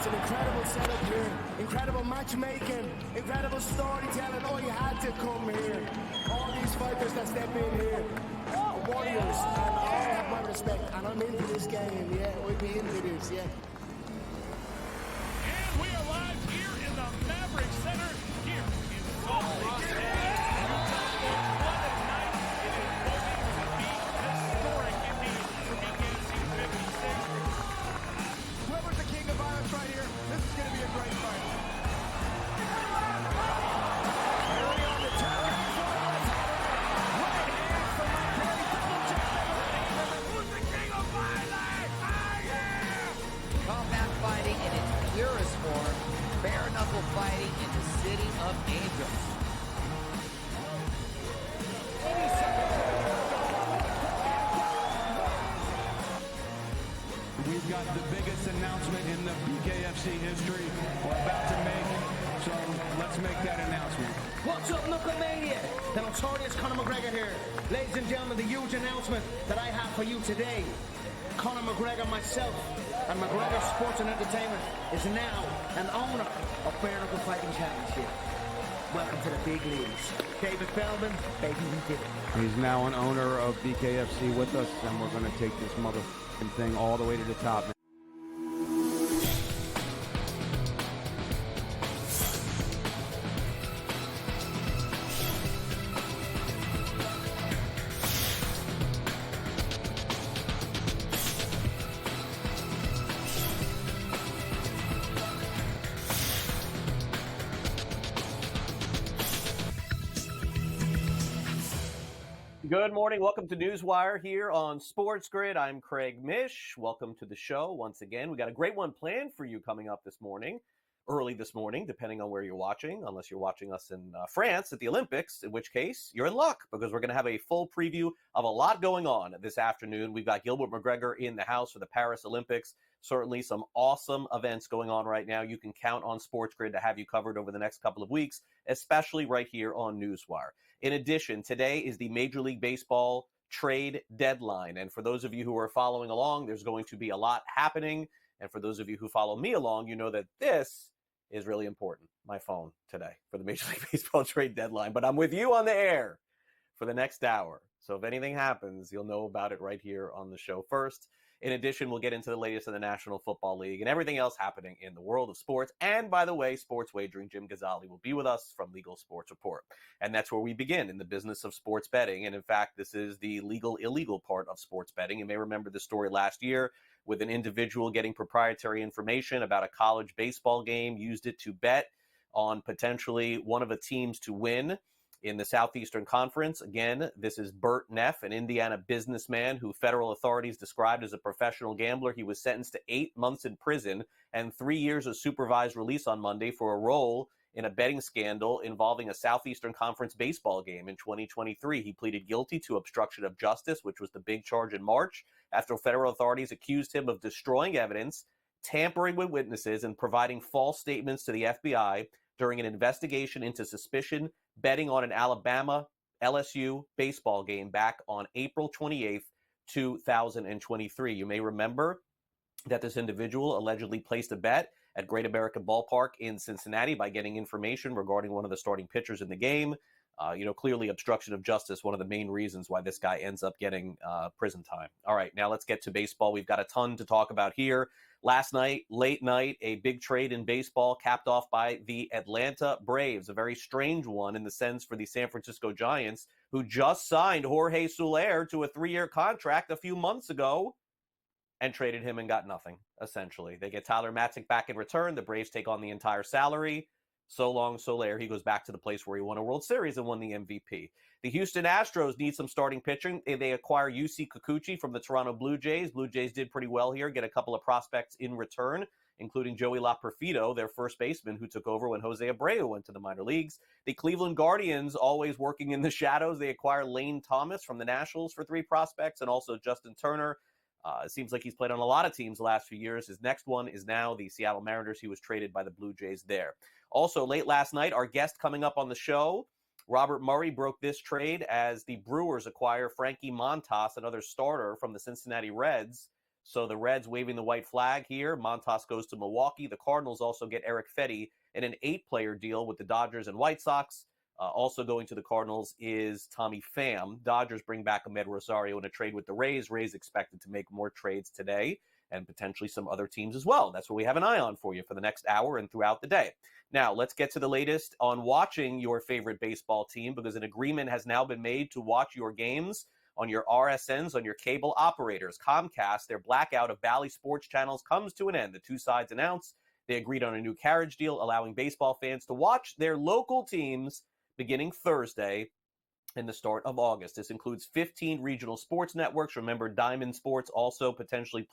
It's an incredible setup here, incredible matchmaking, incredible storytelling. Oh, you had to come here. All these fighters that step in here, warriors, and all have my respect. And I'm into this game, yeah. We'll be into this, yeah. And we are live here in the Maverick Center here in Salt Lake City. What a night. It is going to be historic indeed for BKFC 56. Whoever's the king of violence right here, this is going to be a great fight. Early on the turn, right hand from my boy, double jab. Who's the king of violence? Combat fighting in its purest form, bare knuckle fighting in the city of angels. We've got the biggest announcement in the BKFC history we're about to make, so let's make that announcement. What's up, Knucklemania? The notorious Conor McGregor here. Ladies and gentlemen, the huge announcement that I have for you today. Conor McGregor, myself, and McGregor Sports and Entertainment is now an owner of Bare Knuckle Fighting Championship. Welcome to the big leagues. David Feldman, baby, we did it. He's now an owner of BKFC with us, and we're going to take this motherfucking thing all the way to the top. Good morning. Welcome to NewsWire here on SportsGrid. I'm Craig Mish. Welcome to the show once again. We got a great one planned for you coming up this morning, early this morning, depending on where you're watching, unless you're watching us in France at the Olympics, in which case you're in luck because we're going to have a full preview of a lot going on this afternoon. We've got Gilbert McGregor in the house for the Paris Olympics. Certainly some awesome events going on right now. You can count on SportsGrid to have you covered over the next couple of weeks, especially right here on NewsWire. In addition, today is the Major League Baseball trade deadline. And for those of you who are following along, there's going to be a lot happening. And for those of you who follow me along, you know that this is really important, my phone today, for the Major League Baseball trade deadline. But I'm with you on the air for the next hour. So if anything happens, you'll know about it right here on the show first. In addition, we'll get into the latest in the National Football League and everything else happening in the world of sports. And by the way, sports wagering, Jim Gazzale will be with us from Legal Sports Report. And that's where we begin in the business of sports betting. And in fact, this is the legal, illegal part of sports betting. You may remember the story last year with an individual getting proprietary information about a college baseball game, used it to bet on potentially one of the teams to win in the Southeastern Conference. Again, this is Bert Neff, an Indiana businessman who federal authorities described as a professional gambler. He was sentenced to 8 months in prison and 3 years of supervised release on Monday for a role in a betting scandal involving a Southeastern Conference baseball game in 2023. He pleaded guilty to obstruction of justice, which was the big charge in March, after federal authorities accused him of destroying evidence, tampering with witnesses, and providing false statements to the FBI during an investigation into suspicion betting on an Alabama LSU baseball game back on April 28th, 2023. You may remember that this individual allegedly placed a bet at Great American Ballpark in Cincinnati by getting information regarding one of the starting pitchers in the game. Clearly obstruction of justice, one of the main reasons why this guy ends up getting prison time. All right, now let's get to baseball. We've got a ton to talk about here. Last night, late night, a big trade in baseball capped off by the Atlanta Braves, a very strange one in the sense for the San Francisco Giants, who just signed Jorge Soler to a 3-year contract a few months ago and traded him and got nothing, essentially. They get Tyler Matzik back in return. The Braves take on the entire salary. So long, Soler. He goes back to the place where he won a World Series and won the MVP. The Houston Astros need some starting pitching. They acquire Yusei Kikuchi from the Toronto Blue Jays. Blue Jays did pretty well here, get a couple of prospects in return, including Joey LaPerfido, their first baseman, who took over when Jose Abreu went to the minor leagues. The Cleveland Guardians, always working in the shadows, they acquire Lane Thomas from the Nationals for 3 prospects, and also Justin Turner. It seems like he's played on a lot of teams the last few years. His next one is now the Seattle Mariners. He was traded by the Blue Jays there. Also, late last night, our guest coming up on the show, Robert Murray, broke this trade as the Brewers acquire Frankie Montas, another starter from the Cincinnati Reds, So the Reds waving the white flag here. Montas goes to Milwaukee. The Cardinals also get Eric Fetty in an 8-player deal with the Dodgers and White Sox. Also going to the Cardinals is Tommy Pham. Dodgers bring back Ahmed Rosario in a trade with the Rays. Rays expected to make more trades today and potentially some other teams as well. That's what we have an eye on for you for the next hour and throughout the day. Now, let's get to the latest on watching your favorite baseball team, because an agreement has now been made to watch your games on your RSNs, on your cable operators. Comcast, their blackout of Bally Sports channels comes to an end. The two sides announced they agreed on a new carriage deal, allowing baseball fans to watch their local teams beginning Thursday and the start of August. This includes 15 regional sports networks. Remember, Diamond Sports also potentially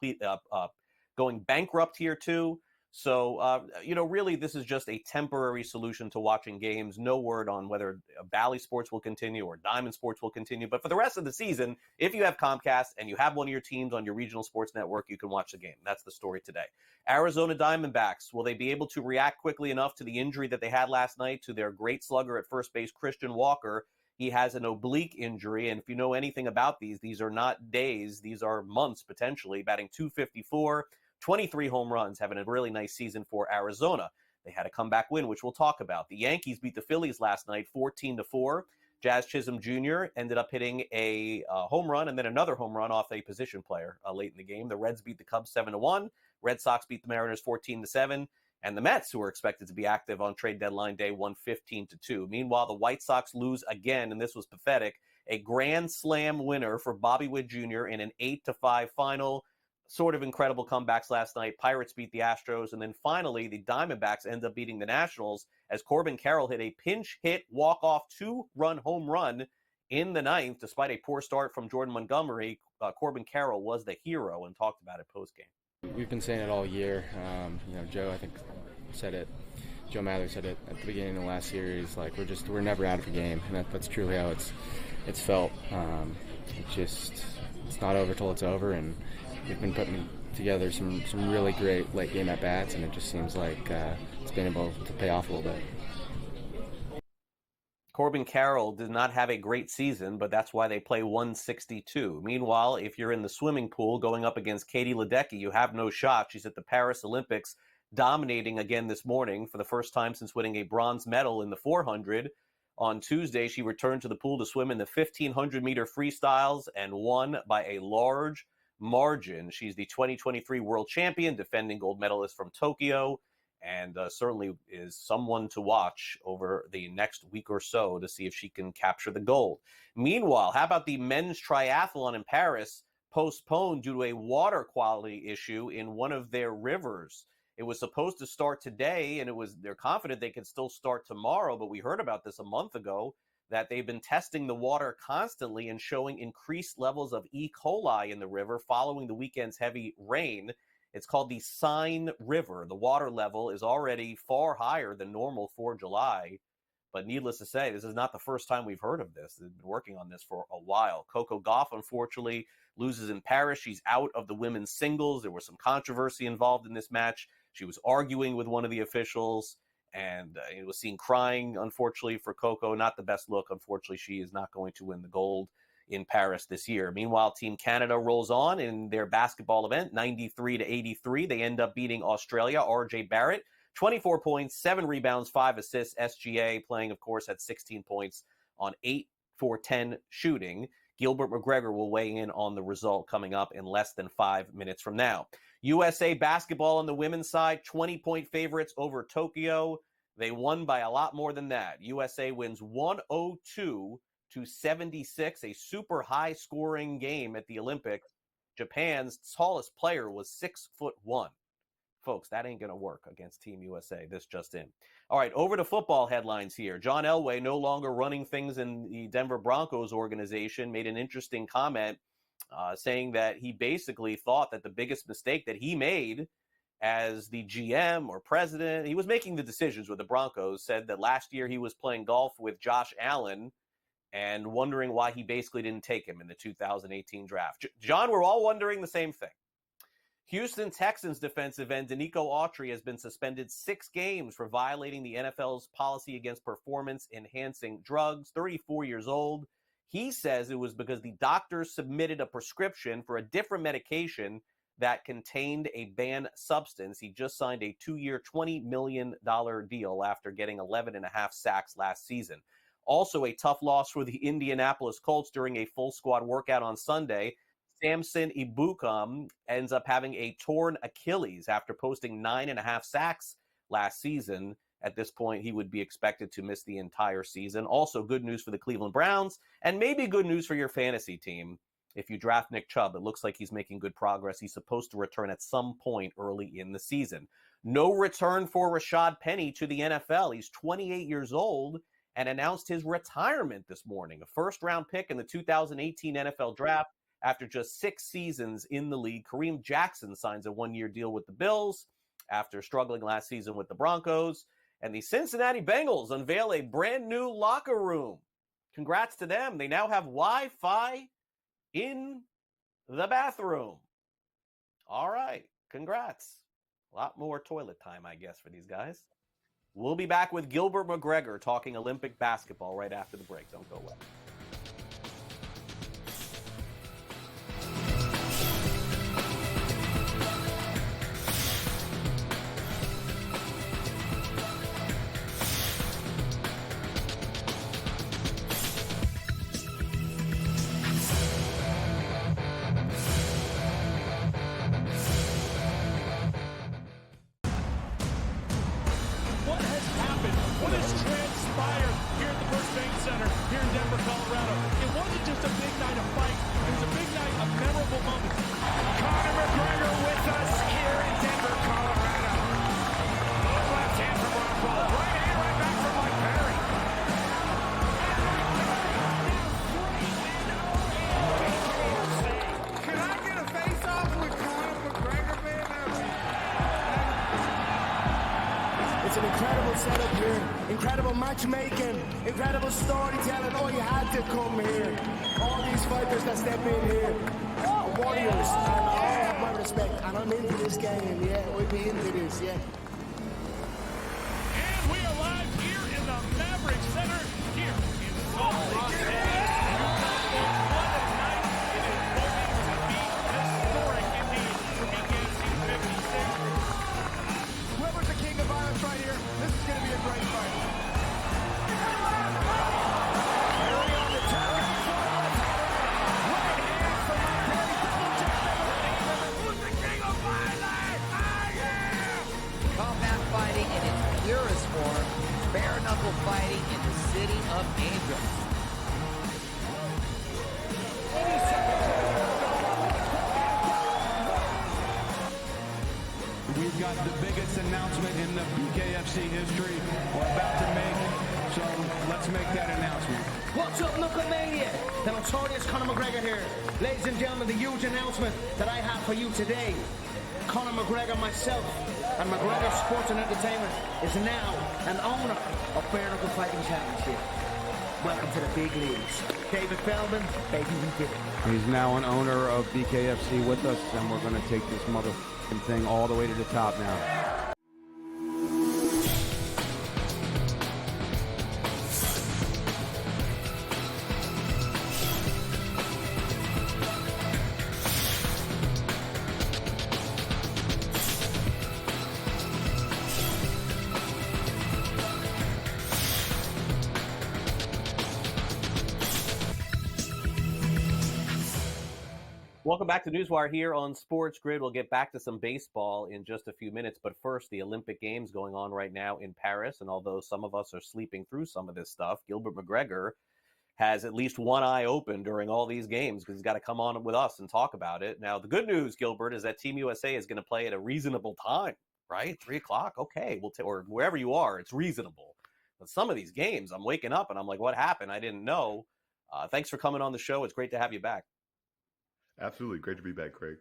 going bankrupt here too. So, really, this is just a temporary solution to watching games. No word on whether Bally Sports will continue or Diamond Sports will continue. But for the rest of the season, if you have Comcast and you have one of your teams on your regional sports network, you can watch the game. That's the story today. Arizona Diamondbacks, will they be able to react quickly enough to the injury that they had last night to their great slugger at first base, Christian Walker? He has an oblique injury, and if you know anything about these are not days, these are months potentially, batting .254, 23 home runs, having a really nice season for Arizona. They had a comeback win, which we'll talk about. The Yankees beat the Phillies last night 14-4. Jazz Chisholm Jr. ended up hitting a home run and then another home run off a position player late in the game. The Reds beat the Cubs 7-1. Red Sox beat the Mariners 14-7. And the Mets, who are expected to be active on trade deadline day, won 15-2. Meanwhile, the White Sox lose again, and this was pathetic. A grand slam winner for Bobby Witt Jr. in an 8-5 final. Sort of incredible comebacks last night. Pirates beat the Astros, and then finally the Diamondbacks end up beating the Nationals as Corbin Carroll hit a pinch hit walk-off 2-run home run in the ninth. Despite a poor start from Jordan Montgomery, Corbin Carroll was the hero and talked about it post-game. We've been saying it all year. Joe, I think, said it. Joe Mather said it at the beginning of the last series. Like we're never out of a game, and that's truly how it's felt. It's not over till it's over, and we've been putting together some really great late game at bats, and it just seems like it's been able to pay off a little bit. Corbin Carroll did not have a great season, but that's why they play 162. Meanwhile, if you're in the swimming pool going up against Katie Ledecky, you have no shot. She's at the Paris Olympics, dominating again this morning for the first time since winning a bronze medal in the 400. On Tuesday, she returned to the pool to swim in the 1,500-meter freestyles and won by a large margin. She's the 2023 world champion, defending gold medalist from Tokyo, and certainly is someone to watch over the next week or so to see if she can capture the gold. Meanwhile, how about the men's triathlon in Paris, postponed due to a water quality issue in one of their rivers? It was supposed to start today, and they're confident they could still start tomorrow, but we heard about this a month ago, that they've been testing the water constantly and showing increased levels of E. coli in the river following the weekend's heavy rain. It's called the Seine River. The water level is already far higher than normal for July. But needless to say, this is not the first time we've heard of this. They've been working on this for a while. Coco Gauff, unfortunately, loses in Paris. She's out of the women's singles. There was some controversy involved in this match. She was arguing with one of the officials, and it was seen crying, unfortunately, for Coco. Not the best look. Unfortunately, she is not going to win the gold in Paris this year. Meanwhile, Team Canada rolls on in their basketball event, 93-83. They end up beating Australia. RJ Barrett, 24 points, 7 rebounds, 5 assists. SGA playing, of course, at 16 points on 8 for 10 shooting. Gilbert McGregor will weigh in on the result coming up in less than 5 minutes from now. USA basketball on the women's side, 20-point favorites over Tokyo. They won by a lot more than that. USA wins 102-76, a super high-scoring game at the Olympics. Japan's tallest player was 6'1". Folks, that ain't going to work against Team USA. This just in. All right, over to football headlines here. John Elway, no longer running things in the Denver Broncos organization, made an interesting comment saying that he basically thought that the biggest mistake that he made as the GM or president, he was making the decisions with the Broncos, said that last year he was playing golf with Josh Allen and wondering why he basically didn't take him in the 2018 draft. John, we're all wondering the same thing. Houston Texans defensive end Danico Autry has been suspended 6 games for violating the NFL's policy against performance-enhancing drugs. 34 years old. He says it was because the doctor submitted a prescription for a different medication that contained a banned substance. He just signed a 2-year, $20 million deal after getting 11.5 sacks last season. Also a tough loss for the Indianapolis Colts during a full squad workout on Sunday. Samson Ebukam ends up having a torn Achilles after posting 9.5 sacks last season. At this point, he would be expected to miss the entire season. Also, good news for the Cleveland Browns, and maybe good news for your fantasy team. If you draft Nick Chubb, it looks like he's making good progress. He's supposed to return at some point early in the season. No return for Rashad Penny to the NFL. He's 28 years old and announced his retirement this morning. A first-round pick in the 2018 NFL Draft after just 6 seasons in the league. Kareem Jackson signs a 1-year deal with the Bills after struggling last season with the Broncos. And the Cincinnati Bengals unveil a brand new locker room. Congrats to them. They now have Wi-Fi in the bathroom. All right. Congrats. A lot more toilet time, I guess, for these guys. We'll be back with Gilbert McGregor talking Olympic basketball right after the break. Don't go away. What has happened? What has transpired here at the First Bank Center here in Denver, Colorado? It wasn't just a big night of fights. It was a big night of memorable moments. Conor McGregor with us here in Denver, Colorado. Left hand from Rockwell. Right hand, right back from Mike Perry. Can I get a face-off with Conor McGregor, man? It's an incredible setup here, incredible matchmaking, incredible storytelling. Oh, you had to come here. All these fighters that step in here are warriors, and all have my respect. And I'm into this game, yeah. We'll be into this, yeah. And we are live here in the Maverick Center here in Salt Lake City. Utah Sports won tonight. It is going to be historic indeed for BKC 56. Whoever's the king of violence right here, this is going to be a great fight. Early on the top, right hand from Mike Perry, double jab, who's the king of violence? I am! Combat fighting in its purest form, bare knuckle fighting in the city of angels. We've got the biggest announcement in the BKFC history we're about to make, so let's make that announcement. What's up, Knucklemania? The notorious Conor McGregor here. Ladies and gentlemen, the huge announcement that I have for you today. Conor McGregor, myself, and McGregor Sports and Entertainment is now an owner of Bare Knuckle Fighting Championship. Welcome to the big leagues. David Feldman, baby, we did it. He's now an owner of BKFC with us, and we're going to take this motherfucking thing all the way to the top now. Welcome back to NewsWire here on SportsGrid. We'll get back to some baseball in just a few minutes, but first, the Olympic Games going on right now in Paris, and although some of us are sleeping through some of this stuff, Gilbert McGregor has at least one eye open during all these games because he's got to come on with us and talk about it. Now, the good news, Gilbert, is that Team USA is going to play at a reasonable time, right? 3 o'clock? Okay, or wherever you are, it's reasonable. But some of these games, I'm waking up and I'm like, what happened? I didn't know. Thanks for coming on the show. It's great to have you back. Absolutely. Great to be back, Craig.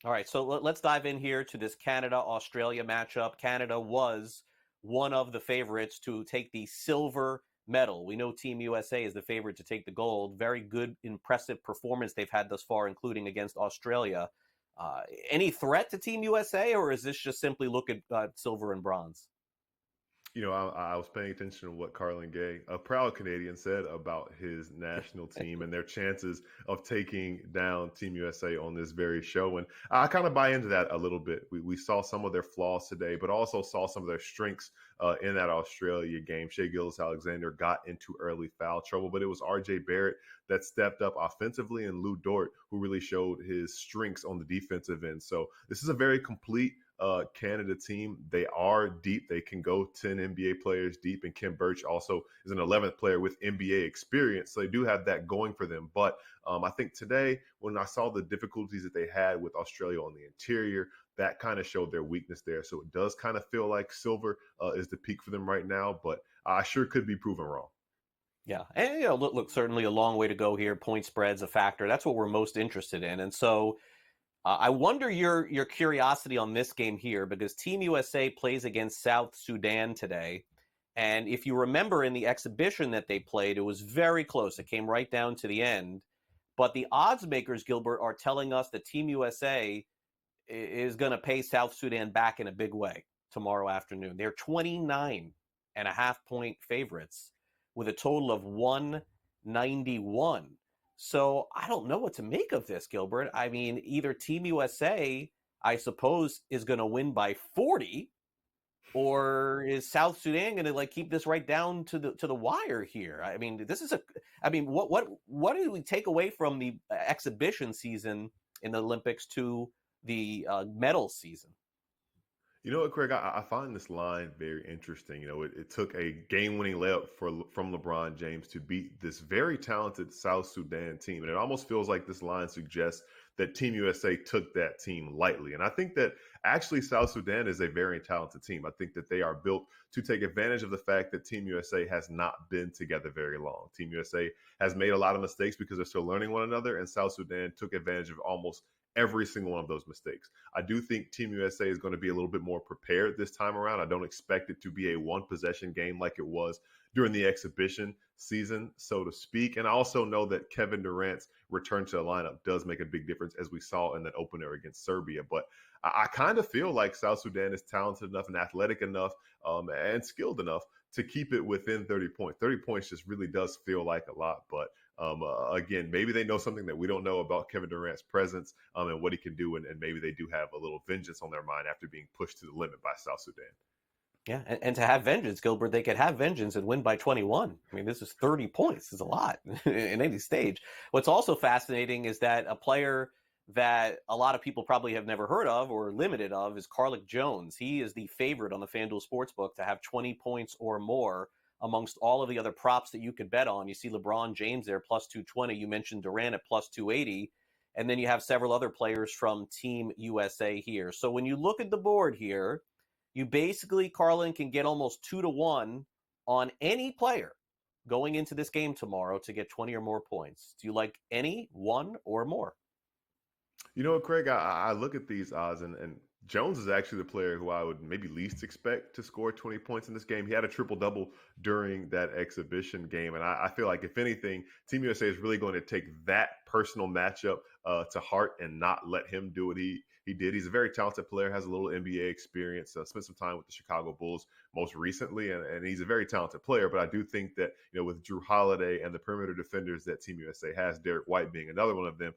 All right, so let's dive in here to this Canada-Australia matchup. Canada was one of the favorites to take the silver medal. We know Team USA is the favorite to take the gold. Very good, impressive performance they've had thus far, including against Australia. Any threat to Team USA, or is this just simply look at silver and bronze? I was paying attention to what Carlin Gay, a proud Canadian, said about his national team and their chances of taking down Team USA on this very show. And I kind of buy into that a little bit. We saw some of their flaws today, but also saw some of their strengths in that Australia game. Shea Gilgeous-Alexander got into early foul trouble, but it was RJ Barrett that stepped up offensively and Lou Dort who really showed his strengths on the defensive end. So this is a very complete Canada team. They are deep. They can go 10 NBA players deep, and Kim Birch also is an 11th player with NBA experience. So they do have that going for them. But I think today, when I saw the difficulties that they had with Australia on the interior, that kind of showed their weakness there. So it does kind of feel like silver is the peak for them right now, but I sure could be proven wrong. Yeah, and look, certainly a long way to go here. Point spread's a factor. That's what we're most interested in, and so I wonder your curiosity on this game here, because Team USA plays against South Sudan today. And if you remember in the exhibition that they played, it was very close. It came right down to the end. But the odds makers, Gilbert, are telling us that Team USA is going to pay South Sudan back in a big way tomorrow afternoon. They're 29.5-point favorites with a total of 191. So I don't know what to make of this, Gilbert. I mean, either Team USA, I suppose, is going to win by 40, or is South Sudan going to keep this right down to the wire here? I mean, what do we take away from the exhibition season in the Olympics to the medal season? You know what, Craig? I find this line very interesting. It took a game-winning layup from LeBron James to beat this very talented South Sudan team. And it almost feels like this line suggests that Team USA took that team lightly. And I think that actually South Sudan is a very talented team. I think that they are built to take advantage of the fact that Team USA has not been together very long. Team USA has made a lot of mistakes because they're still learning one another, and South Sudan took advantage of almost every single one of those mistakes. I do think Team USA is going to be a little bit more prepared this time around. I don't expect it to be a one-possession game like it was during the exhibition season, so to speak. And I also know that Kevin Durant's return to the lineup does make a big difference, as we saw in that opener against Serbia. But I kind of feel like South Sudan is talented enough and athletic enough and skilled enough to keep it within 30 points. 30 points just really does feel like a lot. But again, maybe they know something that we don't know about Kevin Durant's presence and what he can do. And maybe they do have a little vengeance on their mind after being pushed to the limit by South Sudan. Yeah, and to have vengeance, Gilbert, they could have vengeance and win by 21. I mean, this is 30 points. This is a lot in any stage. What's also fascinating is that a player that a lot of people probably have never heard of or limited of is Carlik Jones. He is the favorite on the FanDuel Sportsbook to have 20 points or more amongst all of the other props that you could bet on. You see LeBron James there, plus 220. You mentioned Durant at plus 280. And then you have several other players from Team USA here. So when you look at the board here, you basically, Carlin, can get almost 2-1 on any player going into this game tomorrow to get 20 or more points. Do you like any, one, or more? You know what, Craig? I look at these odds, and Jones is actually the player who I would maybe least expect to score 20 points in this game. He had a triple-double during that exhibition game, and I feel like, if anything, Team USA is really going to take that personal matchup to heart and not let him do what he did. He's a very talented player, has a little NBA experience, spent some time with the Chicago Bulls most recently, and he's a very talented player. But I do think that, with Drew Holiday and the perimeter defenders that Team USA has, Derek White being another one of them,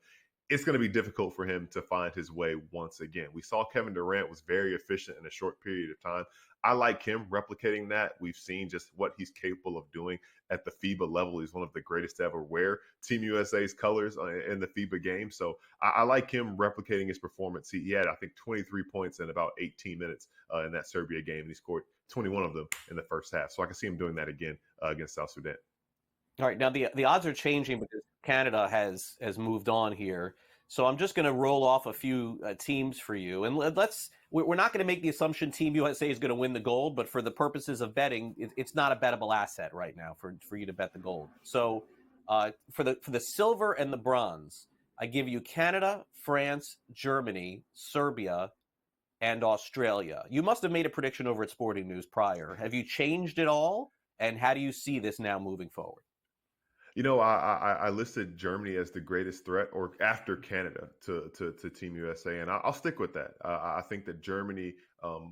it's going to be difficult for him to find his way once again. We saw Kevin Durant was very efficient in a short period of time. I like him replicating that. We've seen just what he's capable of doing at the FIBA level. He's one of the greatest to ever wear Team USA's colors in the FIBA game. So I like him replicating his performance. He had, I think, 23 points in about 18 minutes in that Serbia game, and he scored 21 of them in the first half. So I can see him doing that again against South Sudan. All right, now the odds are changing because Canada has moved on here. So I'm just going to roll off a few teams for you. And we're not going to make the assumption Team USA is going to win the gold, but for the purposes of betting, it's not a bettable asset right now for you to bet the gold. So for the silver and the bronze, I give you Canada, France, Germany, Serbia, and Australia. You must have made a prediction over at Sporting News prior. Have you changed it all? And how do you see this now moving forward? I listed Germany as the greatest threat, or after Canada, to Team USA, and I'll stick with that. I think that Germany,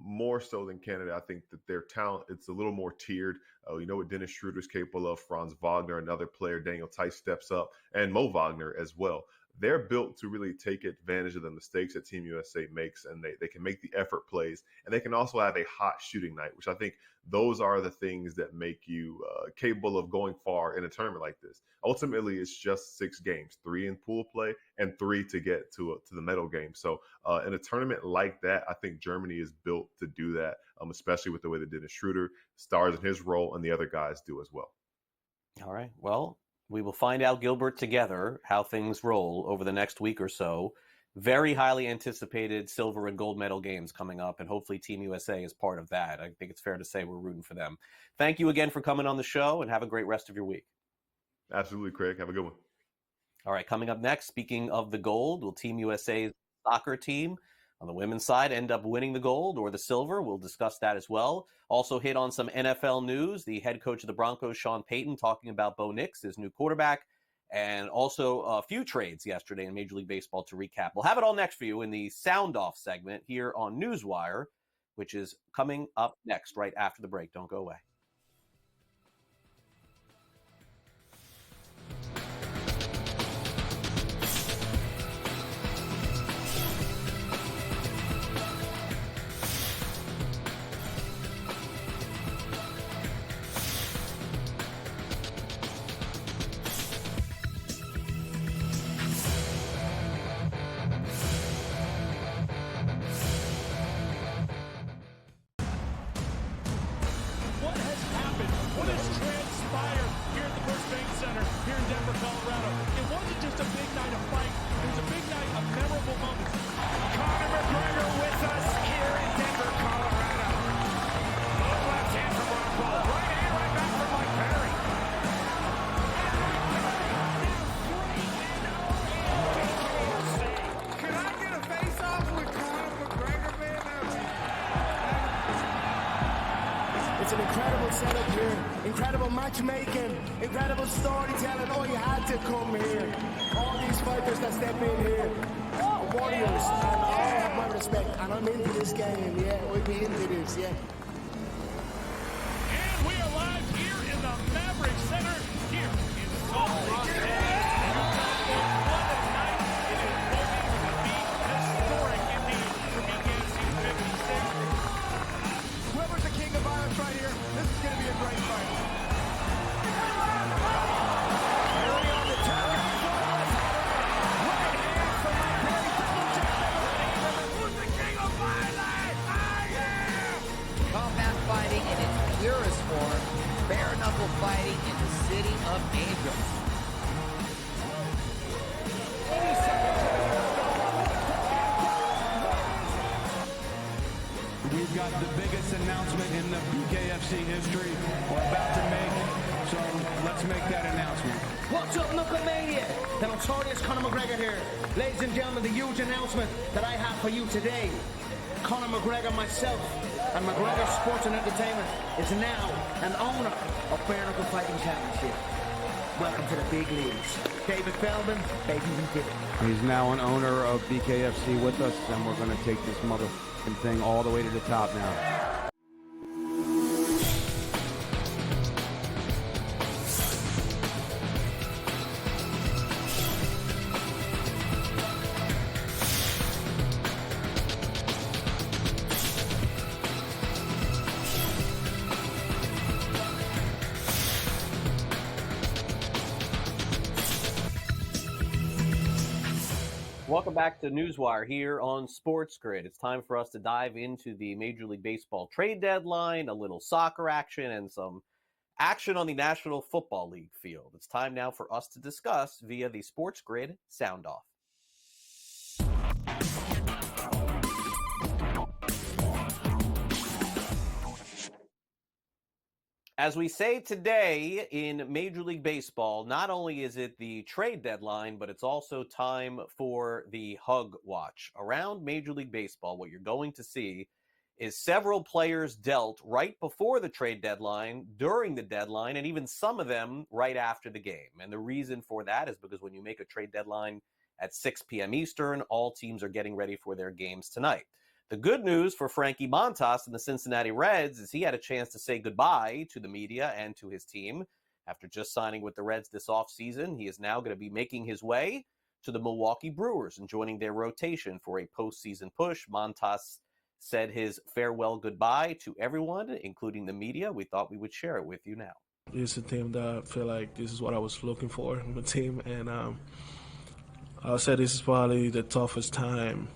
more so than Canada, I think that their talent, it's a little more tiered. You know what Dennis Schroeder's capable of. Franz Wagner, another player. Daniel Theis steps up, and Mo Wagner as well. They're built to really take advantage of the mistakes that Team USA makes, and they can make the effort plays, and they can also have a hot shooting night, which I think those are the things that make you capable of going far in a tournament like this. Ultimately, it's just 6 games, 3 in pool play and 3 to get to the medal game. So in a tournament like that, I think Germany is built to do that, especially with the way that Dennis Schroeder stars in his role and the other guys do as well. All right. Well, we will find out, Gilbert, together how things roll over the next week or so. Very highly anticipated silver and gold medal games coming up, and hopefully Team USA is part of that. I think it's fair to say we're rooting for them. Thank you again for coming on the show, and have a great rest of your week. Absolutely, Craig. Have a good one. All right, coming up next, speaking of the gold, will Team USA's soccer team on the women's side end up winning the gold or the silver? We'll discuss that as well. Also hit on some NFL news. The head coach of the Broncos, Sean Payton, talking about Bo Nix, his new quarterback, and also a few trades yesterday in Major League Baseball to recap. We'll have it all next for you in the Sound Off segment here on NewsWire, which is coming up next right after the break. Don't go away. What has happened? What has transpired here at the First Bank Center here in Denver, Colorado? It wasn't just a big night of fight. It was a big night of memorable moments. Conor McGregor with us here in Denver, Colorado. Little left hand from Rockhold. Right hand, right back from Mike Perry. Can I get a face-off with Conor McGregor, man? It's an incredible setup here, incredible matchmaking, incredible storytelling. Oh, you had to come here. All these fighters that step in here are warriors, and all have my respect. And I'm into this game, yeah. We'll be into this, yeah. And we are live here in the Maverick Center here in Salt Lake City. What a night it is going to be. Historic indeed for BKFC 56. Whoever's the king of violence right here, this is going to be a great fight. Early on the turn. Right hand from my very double jab. Who's the king of violence? I am! Combat fighting in its purest form, bare knuckle fighting in the city of angels. We've got the biggest announcement in the BKFC history we're about to make, so let's make that announcement. What's up, Knucklemania? The notorious Conor McGregor here. Ladies and gentlemen, the huge announcement that I have for you today. Conor McGregor, myself, and McGregor Sports and Entertainment is now an owner of Bare Knuckle Fighting Championship. Welcome to the big leagues. David Feldman, baby, we did it. He's now an owner of BKFC with us, and we're going to take this motherfucking thing all the way to the top now. Welcome back to NewsWire here on SportsGrid. It's time for us to dive into the Major League Baseball trade deadline, a little soccer action, and some action on the National Football League field. It's time now for us to discuss via the SportsGrid Sound Off. As we say today in Major League Baseball, not only is it the trade deadline, but it's also time for the Hug Watch. Around Major League Baseball, what you're going to see is several players dealt right before the trade deadline, during the deadline, and even some of them right after the game. And the reason for that is because when you make a trade deadline at 6 p.m. Eastern, all teams are getting ready for their games tonight. The good news for Frankie Montas and the Cincinnati Reds is he had a chance to say goodbye to the media and to his team. After just signing with the Reds this offseason, he is now going to be making his way to the Milwaukee Brewers and joining their rotation for a postseason push. Montas said his farewell goodbye to everyone, including the media. We thought we would share it with you now. It's a team that I feel like this is what I was looking for in the team, and I'll say this is probably the toughest time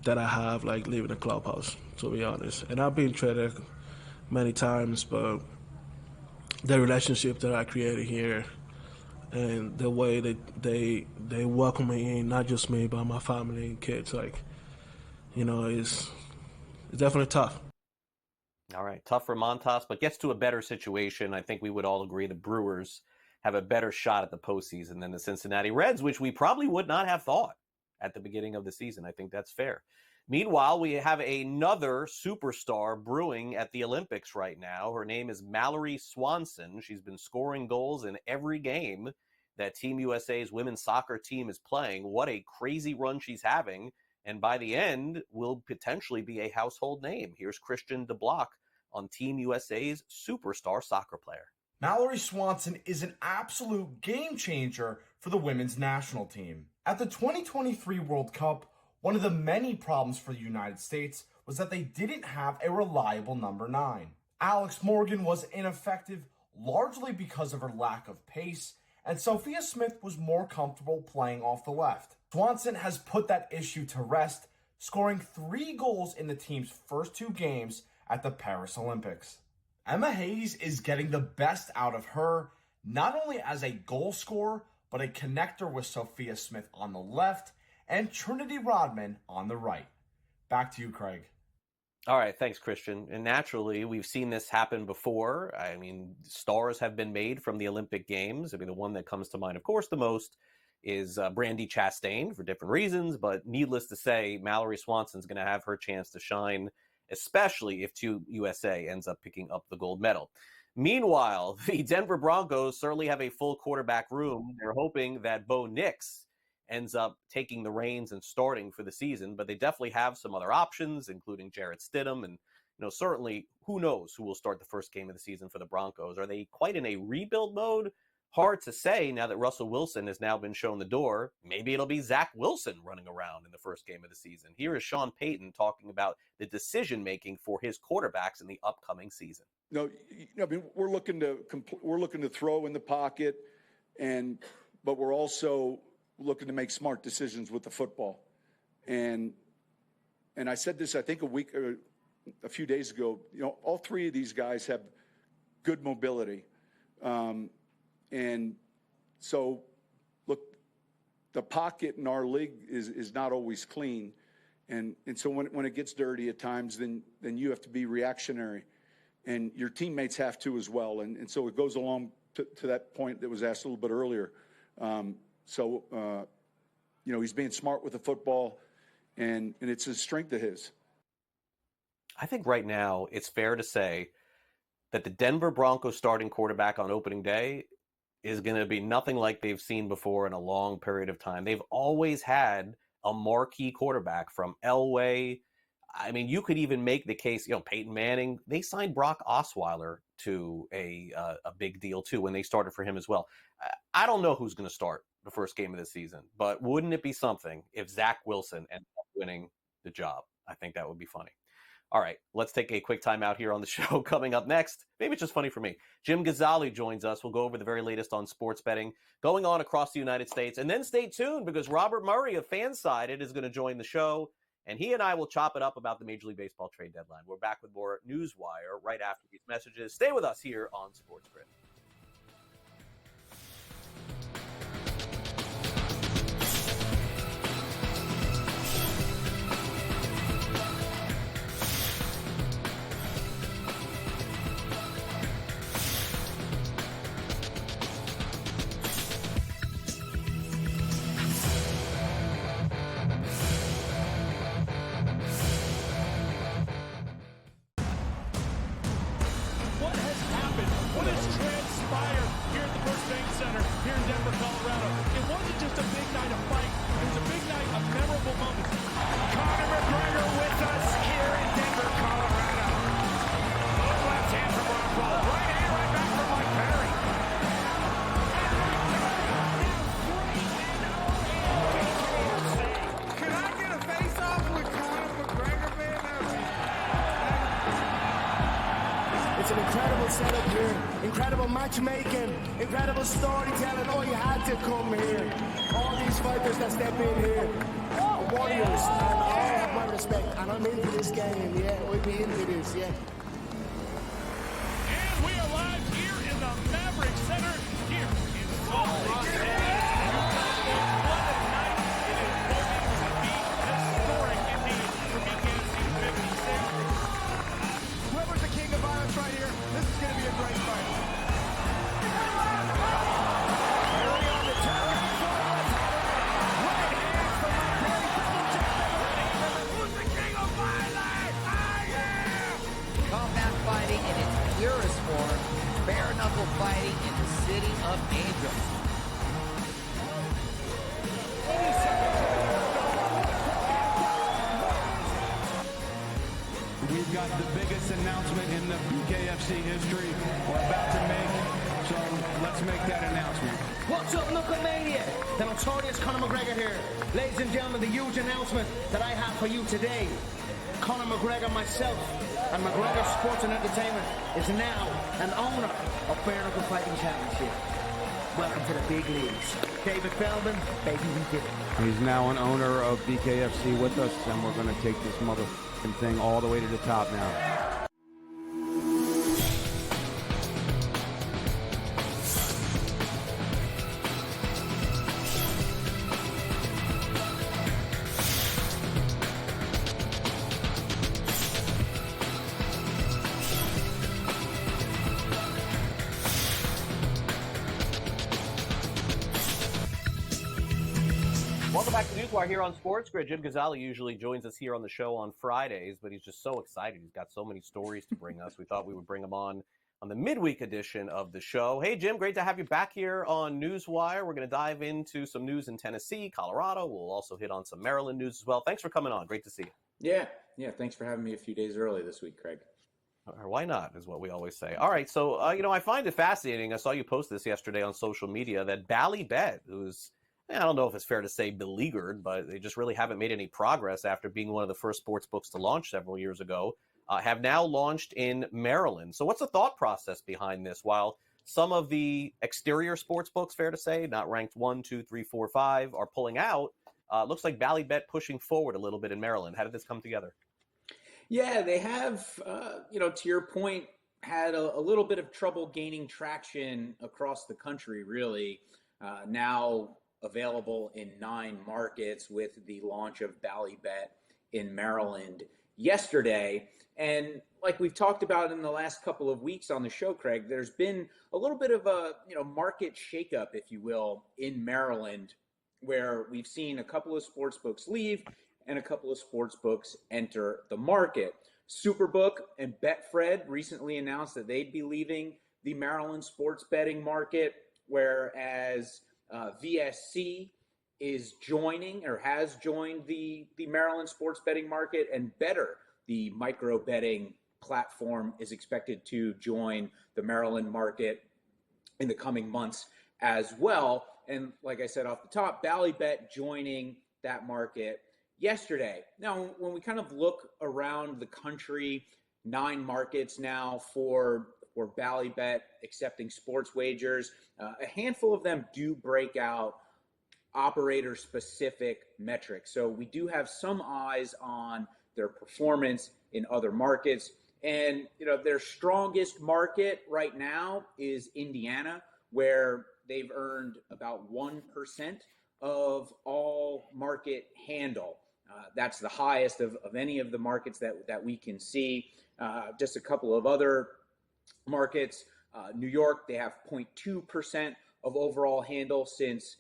that I have, like, leaving the clubhouse, to be honest. And I've been traded many times, but the relationship that I created here and the way that they welcome me in, not just me, but my family and kids, like, you know, it's definitely tough. All right, tough for Montas, but gets to a better situation. I think we would all agree the Brewers have a better shot at the postseason than the Cincinnati Reds, which we probably would not have thought at the beginning of the season. I think that's fair. Meanwhile, we have another superstar brewing at the Olympics right now. Her name is Mallory Swanson. She's been scoring goals in every game that Team USA's women's soccer team is playing. What a crazy run she's having. And by the end, will potentially be a household name. Here's Christian DeBlock on Team USA's superstar soccer player. Mallory Swanson is an absolute game changer for the women's national team. At the 2023 World Cup, one of the many problems for the United States was that they didn't have a reliable number 9. Alex Morgan was ineffective largely because of her lack of pace, and Sophia Smith was more comfortable playing off the left. Swanson has put that issue to rest, scoring 3 goals in the team's first 2 games at the Paris Olympics. Emma Hayes is getting the best out of her, not only as a goal scorer, but a connector with Sophia Smith on the left and Trinity Rodman on the right. Back to you, Craig. All right, thanks, Christian. And naturally, we've seen this happen before. I mean, stars have been made from the Olympic Games. I mean, the one that comes to mind, of course, the most is Brandi Chastain for different reasons. But needless to say, Mallory Swanson's going to have her chance to shine, especially if Team USA ends up picking up the gold medal. Meanwhile, the Denver Broncos certainly have a full quarterback room. They're hoping that Bo Nix ends up taking the reins and starting for the season, but they definitely have some other options, including Jarrett Stidham. And, certainly who knows who will start the first game of the season for the Broncos. Are they quite in a rebuild mode? Hard to say now that Russell Wilson has now been shown the door. Maybe it'll be Zach Wilson running around in the first game of the season. Here is Sean Payton talking about the decision-making for his quarterbacks in the upcoming season. I mean, we're looking to throw in the pocket, but we're also looking to make smart decisions with the football. And I said this, I think a few days ago. All 3 of these guys have good mobility. And so, look, the pocket in our league is not always clean. And so when it gets dirty at times, then you have to be reactionary. And your teammates have to as well. And so it goes along to that point that was asked a little bit earlier. He's being smart with the football, and it's a strength of his. I think right now it's fair to say that the Denver Broncos starting quarterback on opening day is going to be nothing like they've seen before in a long period of time. They've always had a marquee quarterback, from Elway. I mean, you could even make the case, Peyton Manning. They signed Brock Osweiler to a big deal too when they started for him as well. I don't know who's going to start the first game of the season, but wouldn't it be something if Zach Wilson ended up winning the job? I think that would be funny. All right, let's take a quick time out here on the show. Coming up next, maybe it's just funny for me, Jim Gazzale joins us. We'll go over the very latest on sports betting going on across the United States. And then stay tuned because Robert Murray of Fansided is going to join the show, and he and I will chop it up about the Major League Baseball trade deadline. We're back with more NewsWire right after these messages. Stay with us here on SportsGrid. just a big night of fight. It was a big night of memorable moments. Conor McGregor with us here in Denver, Colorado. Little left hand from Rockhold. Right hand, right back from Mike Perry. Can I get a face-off with Conor McGregor, man? It's an incredible setup here, incredible matchmaking, incredible storytelling. Oh, you had to come here. All these fighters that step in here are warriors, and all have my respect. And I'm into this game, yeah. We'll be into this, yeah. And we are live here in the Maverick Center here in Salt Lake City. What a night. It is going to be historic indeed for BKFC 56. Whoever's the king of violence right here, this is going to be a great fight. Combat fighting in its purest form, bare knuckle fighting in the city of angels. We've got the biggest announcement in the BKFC history we're about to make, so let's make that announcement. What's up, Knucklemania? The notorious Conor McGregor here. Ladies and gentlemen, the huge announcement that I have for you today. Conor McGregor, myself, and McGregor Sports and Entertainment is now an owner of Bare Knuckle Fighting Championship. Welcome to the big leagues. David Feldman, baby, we did it. He's now an owner of BKFC with us, and we're going to take this motherfucking thing all the way to the top now. Welcome back to NewsWire here on SportsGrid. Jim Gazzale usually joins us here on the show on Fridays, but he's just so excited. He's got so many stories to bring us. We thought we would bring him on the midweek edition of the show. Hey, Jim, great to have you back here on NewsWire. We're going to dive into some news in Tennessee, Colorado. We'll also hit on some Maryland news as well. Thanks for coming on. Great to see you. Yeah. Thanks for having me a few days early this week, Craig. Or why not, is what we always say. All right, so, I find it fascinating. I saw you post this yesterday on social media that Ballybet, who's, I don't know if it's fair to say beleaguered, but they just really haven't made any progress after being one of the first sports books to launch several years ago, have now launched in Maryland. So what's the thought process behind this? While some of the exterior sports books, fair to say, not ranked 1, 2, 3, 4, 5, are pulling out, looks like Ballybet pushing forward a little bit in Maryland. How did this come together? Yeah, they have, to your point, had a little bit of trouble gaining traction across the country, really. Now available in 9 markets with the launch of Ballybet in Maryland yesterday. And like we've talked about in the last couple of weeks on the show, Craig, there's been a little bit of a market shakeup, if you will, in Maryland, where we've seen a couple of sports books leave and a couple of sports books enter the market. Superbook and Betfred recently announced that they'd be leaving the Maryland sports betting market, whereas VSC is joining or has joined the Maryland sports betting market, and Better, the micro betting platform, is expected to join the Maryland market in the coming months as well. And like I said off the top, Ballybet joining that market yesterday. Now, when we kind of look around the country, 9 markets now for Ballybet accepting sports wagers, a handful of them do break out operator-specific metrics. So we do have some eyes on their performance in other markets. And, their strongest market right now is Indiana, where they've earned about 1% of all market handle. That's the highest of any of the markets that we can see. Just a couple of other markets. New York, they have 0.2% of overall handle since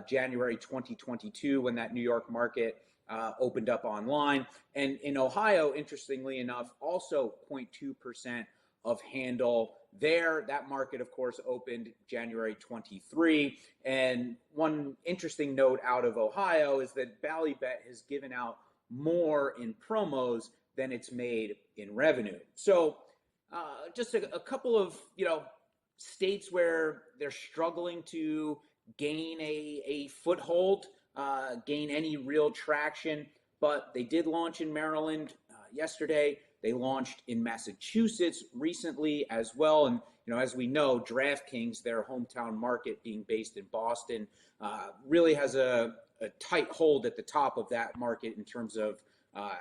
January 2022, when that New York market opened up online. And in Ohio, interestingly enough, also 0.2% of handle there. That market, of course, opened January 23. And one interesting note out of Ohio is that Ballybet has given out more in promos than it's made in revenue. So just a couple of, states where they're struggling to gain a foothold, gain any real traction, but they did launch in Maryland yesterday. They launched in Massachusetts recently as well. And, as we know, DraftKings, their hometown market being based in Boston, really has a tight hold at the top of that market in terms of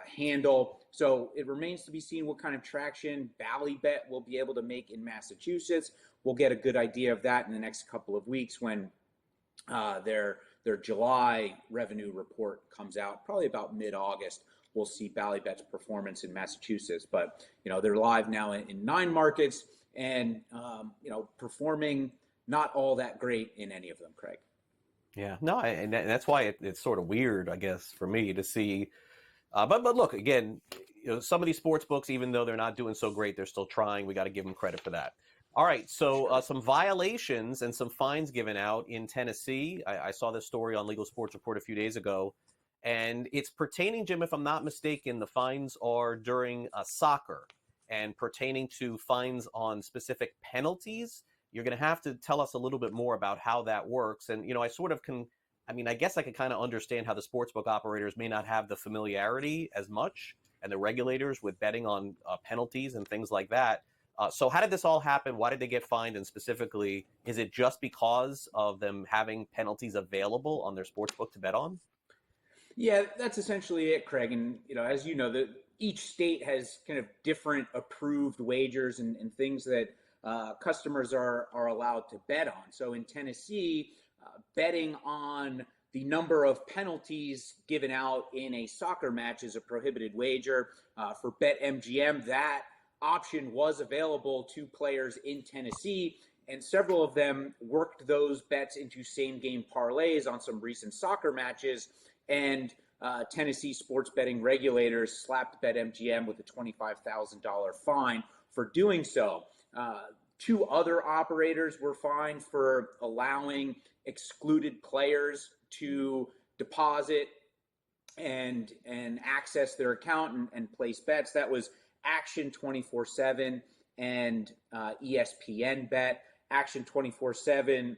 handle. So it remains to be seen what kind of traction Ballybet will be able to make in Massachusetts. We'll get a good idea of that in the next couple of weeks when their July revenue report comes out, probably about mid-August. We'll see Ballybet's performance in Massachusetts. But, they're live now in 9 markets and, performing not all that great in any of them, Craig. Yeah, no, and that's why it's sort of weird, I guess, for me to see. But look, again, some of these sports books, even though they're not doing so great, they're still trying. We got to give them credit for that. All right, so some violations and some fines given out in Tennessee. I saw this story on Legal Sports Report a few days ago, and it's pertaining, Jim, if I'm not mistaken, the fines are during soccer and pertaining to fines on specific penalties. You're going to have to tell us a little bit more about how that works. And, I sort of I guess I can kind of understand how the sportsbook operators may not have the familiarity as much and the regulators with betting on penalties and things like that. So how did this all happen? Why did they get fined? And specifically, is it just because of them having penalties available on their sportsbook to bet on? Yeah, that's essentially it, Craig. And, as you know, each state has kind of different approved wagers and things that customers are allowed to bet on. So in Tennessee, betting on the number of penalties given out in a soccer match is a prohibited wager. For BetMGM, that option was available to players in Tennessee, and several of them worked those bets into same-game parlays on some recent soccer matches, and Tennessee sports betting regulators slapped BetMGM with a $25,000 fine for doing so. 2 other operators were fined for allowing excluded players to deposit and access their account and place bets. That was Action 24/7 and ESPN Bet. Action 24/7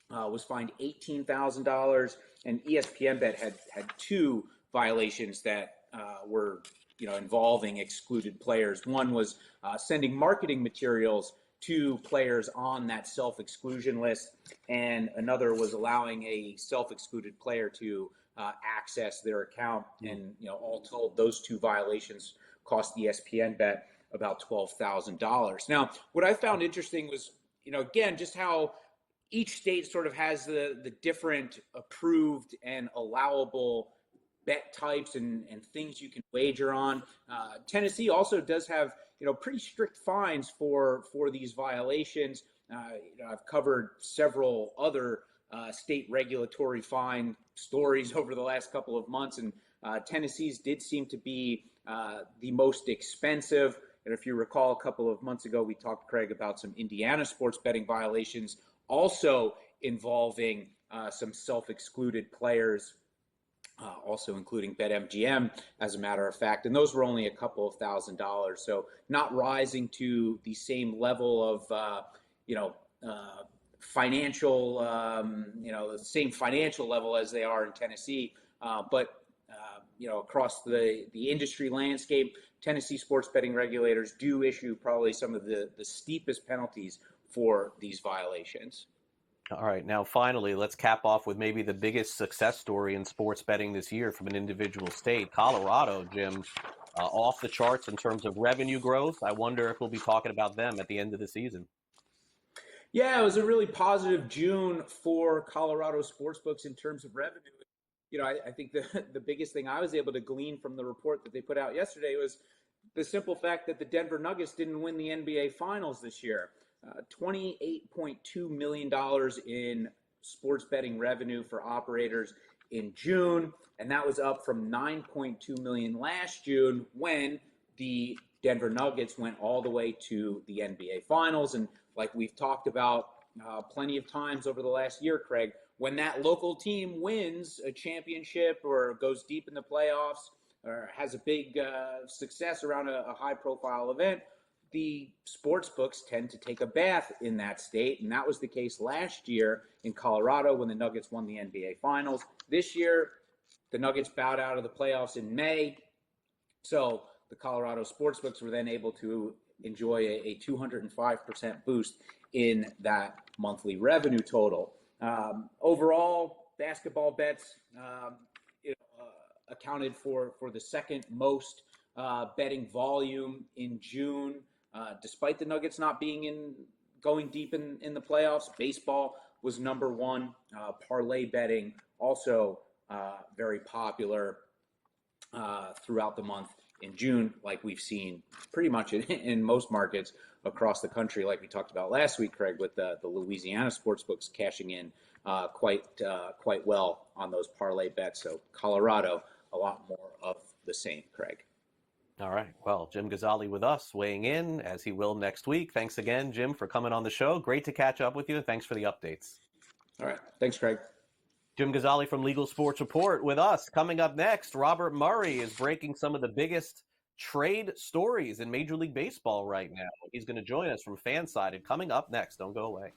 was fined $18,000, and ESPN Bet had 2 violations that were involving excluded players. One was sending marketing materials to players on that self-exclusion list, and another was allowing a self-excluded player to access their account. And all told, those 2 violations cost ESPN Bet about $12,000. Now, what I found interesting was, again, just how each state sort of has the different approved and allowable bet types and things you can wager on. Tennessee also does have, pretty strict fines for these violations. I've covered several other state regulatory fine stories over the last couple of months, and Tennessee's did seem to be the most expensive. And if you recall, a couple of months ago, we talked, Craig, about some Indiana sports betting violations also involving some self-excluded players, also including BetMGM, as a matter of fact. And those were only a couple of $1,000s. So not rising to the same level of, financial, the same financial level as they are in Tennessee. But across the industry landscape, Tennessee sports betting regulators do issue probably some of the steepest penalties for these violations. All right. Now, finally, let's cap off with maybe the biggest success story in sports betting this year from an individual state. Colorado, Jim, off the charts in terms of revenue growth. I wonder if we'll be talking about them at the end of the season. Yeah, it was a really positive June for Colorado sportsbooks in terms of revenue. I think the biggest thing I was able to glean from the report that they put out yesterday was the simple fact that the Denver Nuggets didn't win the NBA Finals this year. $28.2 million in sports betting revenue for operators in June, and that was up from $9.2 million last June when the Denver Nuggets went all the way to the NBA Finals. And like we've talked about plenty of times over the last year, Craig, when that local team wins a championship or goes deep in the playoffs or has a big success around a high-profile event, the sports books tend to take a bath in that state, and that was the case last year in Colorado when the Nuggets won the NBA Finals. This year, the Nuggets bowed out of the playoffs in May, so the Colorado sportsbooks were then able to enjoy a 205% boost in that monthly revenue total. Overall, basketball bets accounted for the second most betting volume in June. Despite the Nuggets not being going deep in the playoffs, baseball was number one. Parlay betting also very popular throughout the month in June, like we've seen pretty much in most markets across the country, like we talked about last week, Craig, with the Louisiana sportsbooks cashing in quite well on those parlay bets. So Colorado, a lot more of the same, Craig. All right. Well, Jim Gazzale with us, weighing in, as he will next week. Thanks again, Jim, for coming on the show. Great to catch up with you. Thanks for the updates. All right. Thanks, Craig. Jim Gazzale from Legal Sports Report with us. Coming up next, Robert Murray is breaking some of the biggest trade stories in Major League Baseball right now. He's going to join us from Fansided. Coming up next. Don't go away.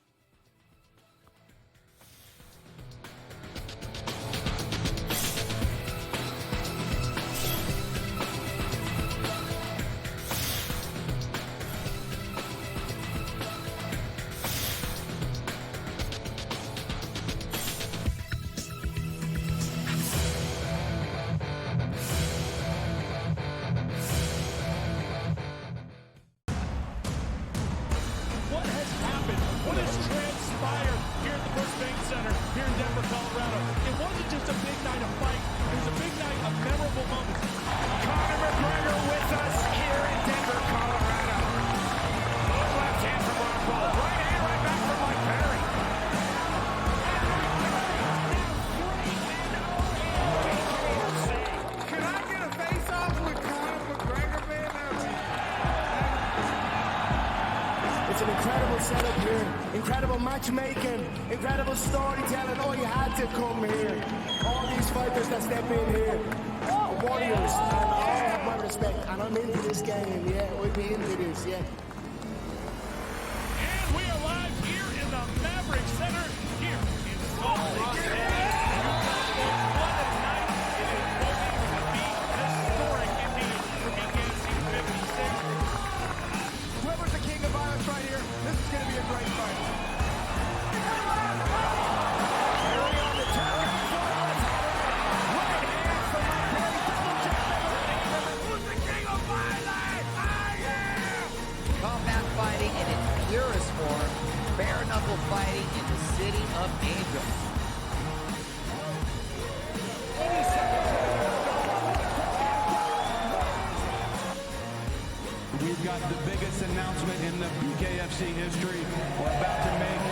It's an incredible setup here, incredible matchmaking, incredible storytelling. Oh, you had to come here. All these fighters that step in here, warriors, and all have my respect. And I'm into this game, yeah, we'll be into this, yeah. And we are live here in the Maverick Center here in Salt Lake City. What a night. It is going to be historic indeed for BKFC 56. Whoever's the king of violence right here, this is going to be a great fight. Combat fighting in its purest form, bare knuckle fighting in the city of angels. We've got the biggest announcement in the BKFC history we're about to make,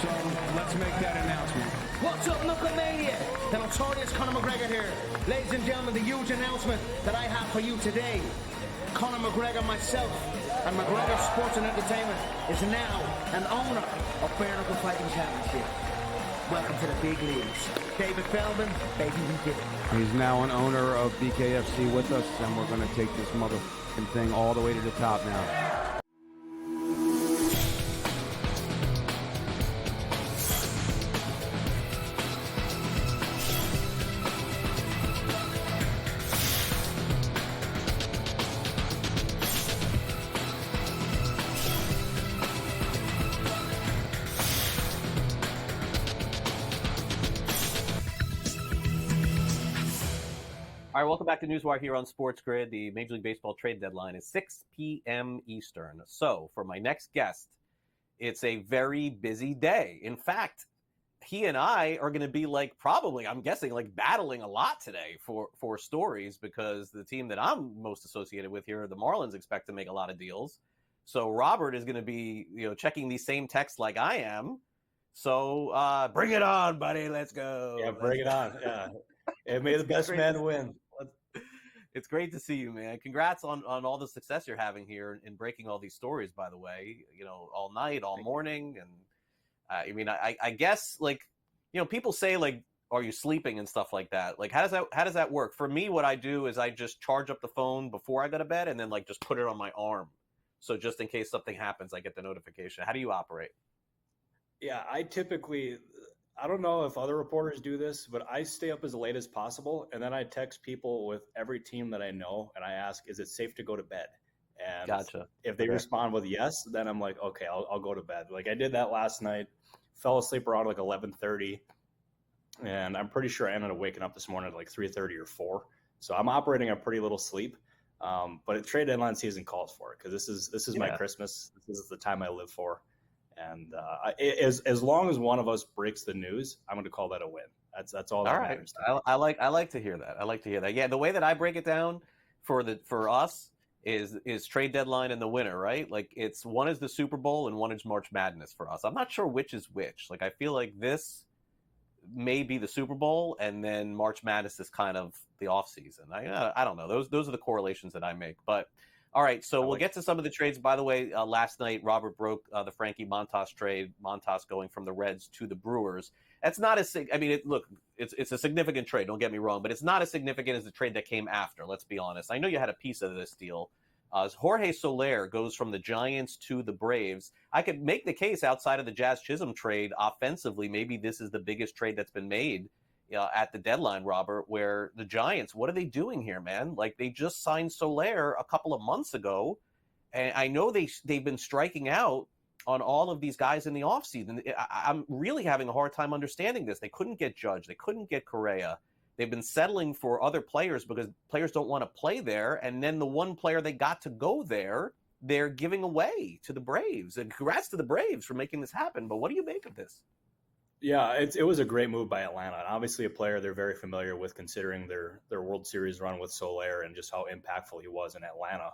so let's make that announcement. What's up, Knucklemania? The notorious Conor McGregor here. Ladies and gentlemen, the huge announcement that I have for you today. Conor McGregor, myself, and McGregor Sports and Entertainment is now an owner of Bare Knuckle Fighting Championship. Welcome to the big leagues. David Feldman, baby, we did it. He's now an owner of BKFC with us, and we're going to take this motherfucking thing all the way to the top now. All right, welcome back to NewsWire here on SportsGrid. The Major League Baseball trade deadline is 6 p.m. Eastern. So for my next guest, it's a very busy day. In fact, he and I are going to be probably, I'm guessing, battling a lot today for stories because the team that I'm most associated with here, the Marlins, expect to make a lot of deals. So Robert is going to be, checking these same texts like I am. So bring it on, buddy. Let's go. Yeah, bring it on. Yeah. May the best man win. It's great to see you, man. Congrats on all the success you're having here in breaking all these stories, by the way, all night, all morning. And I mean, I guess, like, people say, like, are you sleeping and stuff like that? Like, how does that work? For me, what I do is I just charge up the phone before I go to bed and then, like, just put it on my arm. So just in case something happens, I get the notification. How do you operate? Yeah, I don't know if other reporters do this, but I stay up as late as possible, and then I text people with every team that I know, and I ask, is it safe to go to bed? And Gotcha. if they respond with yes, then I'm like, okay, I'll go to bed. Like I did that last night, fell asleep around like 11:30, and I'm pretty sure I ended up waking up this morning at like 3:30 or 4. So I'm operating a pretty little sleep, but trade deadline season calls for it because this is my Christmas. This is the time I live for. And as long as one of us breaks the news, I'm going to call that a win. That's all that matters. I like to hear that. I like to hear that. Yeah, the way that I break it down for us is trade deadline and the winner, right? Like one is the Super Bowl and one is March Madness for us. I'm not sure which is which. Like I feel like this may be the Super Bowl and then March Madness is kind of the off season. I don't know. Those are the correlations that I make, but. All right, so we'll get to some of the trades. By the way, last night, Robert broke the Frankie Montas trade, Montas going from the Reds to the Brewers. That's not as – I mean, it's a significant trade, don't get me wrong, but it's not as significant as the trade that came after, let's be honest. I know you had a piece of this deal. Jorge Soler goes from the Giants to the Braves. I could make the case outside of the Jazz Chisholm trade offensively, maybe this is the biggest trade that's been made at the deadline, Robert, where the Giants, what are they doing here, man? Like they just signed Soler a couple of months ago, and I know they've been striking out on all of these guys in the offseason. I'm really having a hard time understanding this. They couldn't get Judge. They couldn't get Correa. They've been settling for other players because players don't want to play there, and then the one player they got to go there, they're giving away to the Braves. And congrats to the Braves for making this happen, but what do you make of this? Yeah, it was a great move by Atlanta. And obviously a player they're very familiar with considering their World Series run with Soler and just how impactful he was in Atlanta.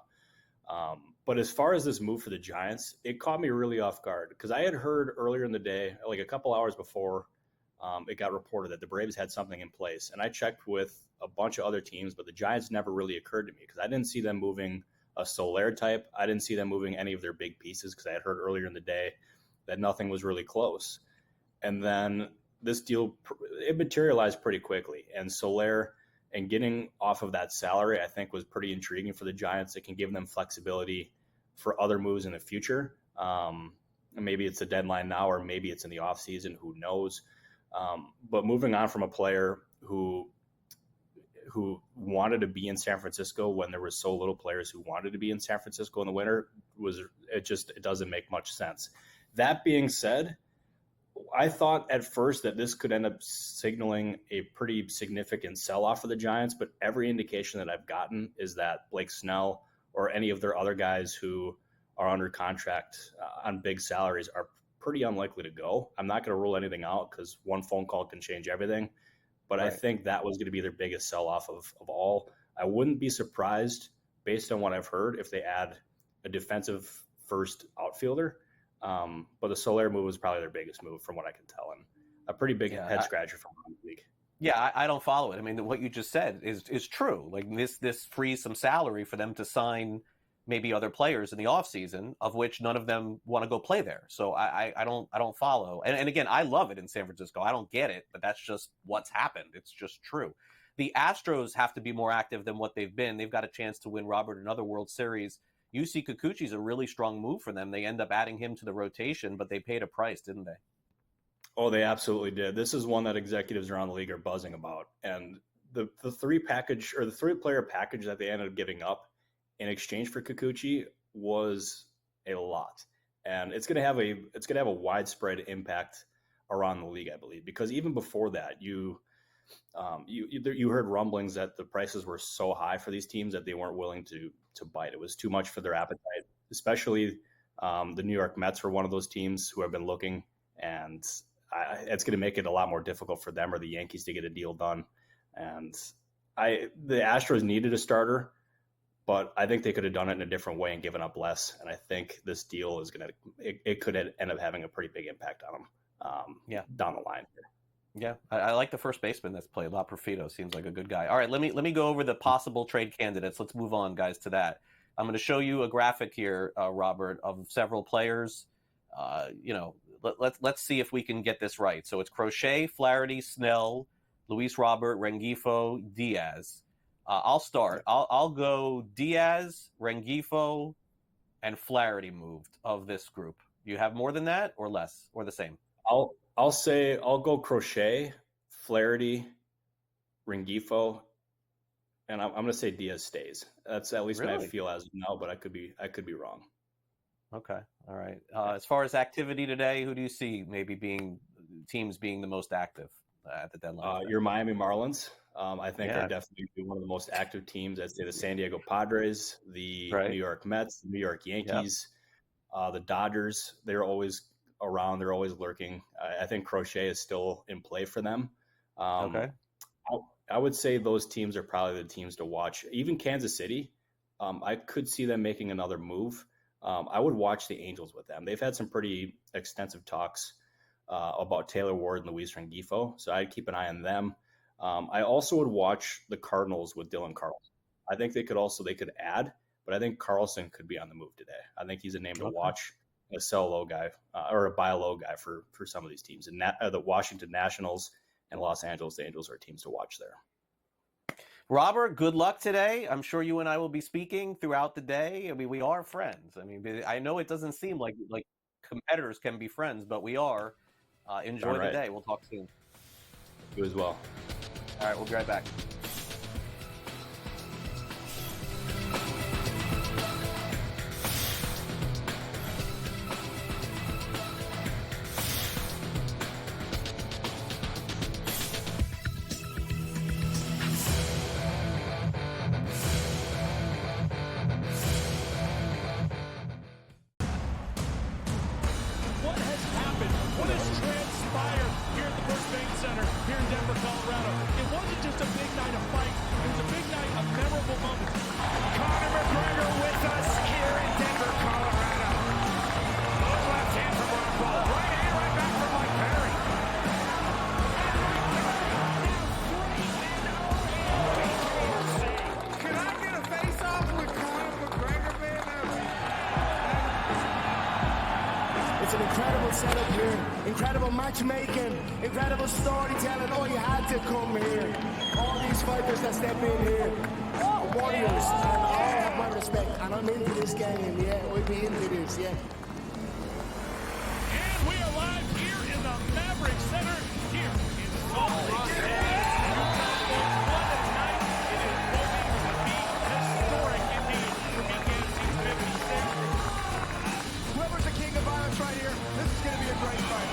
But as far as this move for the Giants, it caught me really off guard because I had heard earlier in the day, like a couple hours before it got reported that the Braves had something in place. And I checked with a bunch of other teams, but the Giants never really occurred to me because I didn't see them moving a Soler type. I didn't see them moving any of their big pieces because I had heard earlier in the day that nothing was really close. And then this deal, it materialized pretty quickly. And Soler and getting off of that salary, I think, was pretty intriguing for the Giants. It can give them flexibility for other moves in the future. Maybe it's a deadline now, or maybe it's in the offseason. Who knows? But moving on from a player who wanted to be in San Francisco when there was so little players who wanted to be in San Francisco in the winter, it doesn't make much sense. That being said, I thought at first that this could end up signaling a pretty significant sell-off for the Giants, but every indication that I've gotten is that Blake Snell or any of their other guys who are under contract on big salaries are pretty unlikely to go. I'm not going to rule anything out because one phone call can change everything, but right. I think that was going to be their biggest sell-off of all. I wouldn't be surprised, based on what I've heard, if they add a defensive first outfielder. But the Soler move was probably their biggest move from what I can tell, and a pretty big head scratcher from the league. Yeah, I don't follow it. I mean, what you just said is true. Like this frees some salary for them to sign maybe other players in the offseason, of which none of them want to go play there. So I don't follow. And again, I love it in San Francisco. I don't get it, but that's just what's happened. It's just true. The Astros have to be more active than what they've been. They've got a chance to win, Robert, another World Series. UC Kikuchi's a really strong move for them. They end up adding him to the rotation, but they paid a price, didn't they? Oh, they absolutely did. This is one that executives around the league are buzzing about. And the three-player package that they ended up giving up in exchange for Kikuchi was a lot. And it's going to have a widespread impact around the league, I believe, because even before that, you heard rumblings that the prices were so high for these teams that they weren't willing to bite. It was too much for their appetite, especially the New York Mets were one of those teams who have been looking, and it's going to make it a lot more difficult for them or the Yankees to get a deal done. And the Astros needed a starter, but I think they could have done it in a different way and given up less. And I think this deal is it could end up having a pretty big impact on them down the line here. Yeah, I like the first baseman that's played. La Profito seems like a good guy. All right, let me go over the possible trade candidates. Let's move on, guys, to that. I'm going to show you a graphic here, Robert, of several players. Let's see if we can get this right. So it's Crochet, Flaherty, Snell, Luis Robert, Rengifo, Diaz. I'll start. I'll go Diaz, Rengifo, and Flaherty moved of this group. Do you have more than that or less or the same? I'll say I'll go Crochet, Flaherty, Rengifo, and I'm going to say Diaz stays. That's at least Really? my feel as of now, but I could be wrong. Okay, all right. As far as activity today, who do you see maybe teams being the most active at the deadline? Your Miami Marlins, I think, are definitely one of the most active teams. I'd say the San Diego Padres, the New York Mets, the New York Yankees, the Dodgers. They're always around. They're always lurking. I think Crochet is still in play for them. Okay. I would say those teams are probably the teams to watch. Even Kansas City, I could see them making another move. I would watch the Angels with them. They've had some pretty extensive talks about Taylor Ward and Luis Rengifo, so I'd keep an eye on them. I also would watch the Cardinals with Dylan Carlson. I think they could add, but I think Carlson could be on the move today. I think he's a name to watch, a sell low guy or a buy low guy for some of these teams. And the Washington Nationals and Los Angeles Angels are teams to watch there. Robert, good luck today. I'm sure you and I will be speaking throughout the day. I mean, we are friends. I mean, I know it doesn't seem like competitors can be friends, but we are. Enjoy the day. We'll talk soon. You as well. All right, we'll be right back. What has happened? What has transpired here at the First Bank Center here in Denver, Colorado? It wasn't just a big night of fight. It was a big night of memorable moments. Conor McGregor with us here in Denver, Colorado. Long left hand from Rockball. Right hand, right back from Mike Perry. Can I get a face-off with Conor McGregor, man? It's an incredible setup here, incredible matchmaking, incredible storytelling. Oh, you had to come here. All these fighters that step in here are warriors, and all have my respect. And I'm into this game, yeah. We'll be into this, yeah. And we are live here in the Maverick Center here in Salt Lake City. What a night. It is going to be historic indeed for BKFC's 56. Whoever's the king of violence right here, this is going to be a great fight.